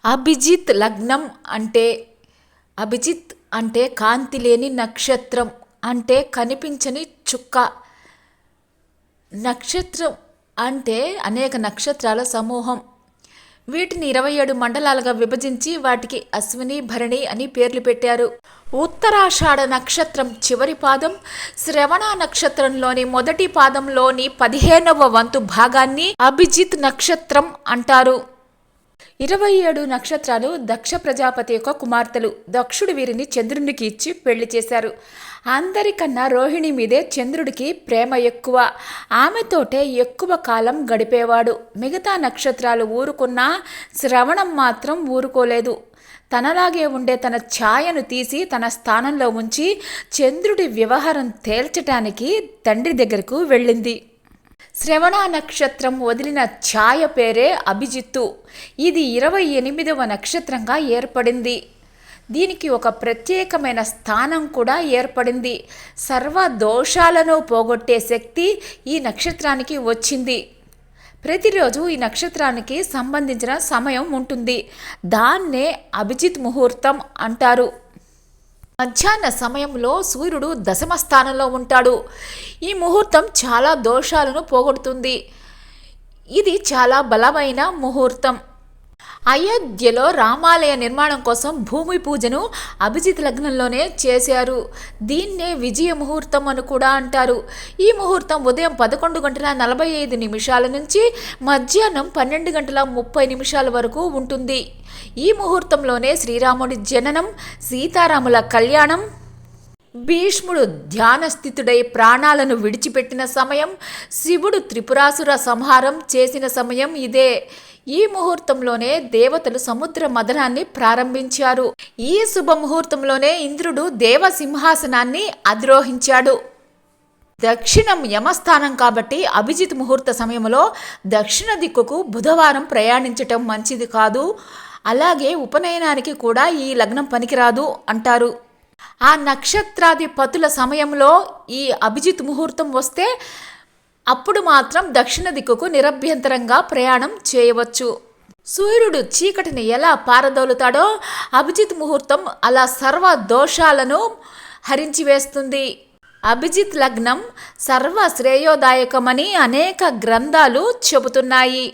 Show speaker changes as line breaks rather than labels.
అభిజిత్ లగ్నం అంటే అభిజిత్ అంటే కాంతి లేని నక్షత్రం, అంటే కనిపించని చుక్క. నక్షత్రం అంటే అనేక నక్షత్రాల సమూహం. వీటిని 27 మండలాలుగా విభజించి వాటికి అశ్విని, భరణి అని పేర్లు పెట్టారు. ఉత్తరాషాఢ నక్షత్రం చివరి పాదం, శ్రవణ నక్షత్రంలోని మొదటి పాదంలోని 15వ వంతు భాగాన్ని అభిజిత్ నక్షత్రం అంటారు. 27 నక్షత్రాలు దక్ష ప్రజాపతి యొక్క కుమార్తెలు. దక్షుడు వీరిని చంద్రునికి ఇచ్చి పెళ్లి చేశారు. అందరికన్నా రోహిణి మీదే చంద్రుడికి ప్రేమ ఎక్కువ. ఆమెతోటే ఎక్కువ కాలం గడిపేవాడు. మిగతా నక్షత్రాలు ఊరుకున్నా శ్రవణం మాత్రం ఊరుకోలేదు. తనలాగే ఉండే తన ఛాయను తీసి తన స్థానంలో ఉంచి చంద్రుడి వ్యవహారం తేల్చటానికి తండ్రి దగ్గరకు వెళ్ళింది. శ్రవణ నక్షత్రం వదిలిన ఛాయ పేరే అభిజిత్తు. ఇది 28వ నక్షత్రంగా ఏర్పడింది. దీనికి ఒక ప్రత్యేకమైన స్థానం కూడా ఏర్పడింది. సర్వ దోషాలను పోగొట్టే శక్తి ఈ నక్షత్రానికి వచ్చింది. ప్రతిరోజు ఈ నక్షత్రానికి సంబంధించిన సమయం ఉంటుంది. దాన్నే అభిజిత్ ముహూర్తం అంటారు. మధ్యాహ్న సమయంలో సూర్యుడు దశమ స్థానంలో ఉంటాడు. ఈ ముహూర్తం చాలా దోషాలను పోగొడుతుంది. ఇది చాలా బలమైన ముహూర్తం. అయోధ్యలో రామాలయ నిర్మాణం కోసం భూమి పూజను అభిజిత్ లగ్నంలోనే చేశారు. దీన్నే విజయ ముహూర్తం అని కూడా అంటారు. ఈ ముహూర్తం ఉదయం 11:45 నుంచి మధ్యాహ్నం 12:30 వరకు ఉంటుంది. ఈ ముహూర్తంలోనే శ్రీరాముడి జననం, సీతారాముల కళ్యాణం, భీష్ముడు ధ్యానస్థితుడై ప్రాణాలను విడిచిపెట్టిన సమయం, శివుడు త్రిపురాసుర సంహారం చేసిన సమయం ఇదే. ఈ ముహూర్తంలోనే దేవతలు సముద్ర మథనాన్ని ప్రారంభించారు. ఈ శుభముహూర్తంలోనే ఇంద్రుడు దేవసింహాసనాన్ని అధిరోహించాడు. దక్షిణం యమస్థానం కాబట్టి అభిజిత్ ముహూర్త సమయంలో దక్షిణ దిక్కుకు బుధవారం ప్రయాణించటం మంచిది కాదు. అలాగే ఉపనయనానికి కూడా ఈ లగ్నం పనికిరాదు అంటారు. ఆ నక్షత్రాధిపతుల సమయంలో ఈ అభిజిత్ ముహూర్తం వస్తే అప్పుడు మాత్రం దక్షిణ దిక్కుకు నిరభ్యంతరంగా ప్రయాణం చేయవచ్చు. సూర్యుడు చీకటిని ఎలా పారదోలుతాడో అభిజిత్ ముహూర్తం అలా సర్వ దోషాలను హరించివేస్తుంది. అభిజిత్ లగ్నం సర్వ శ్రేయోదాయకమని అనేక గ్రంథాలు చెబుతున్నాయి.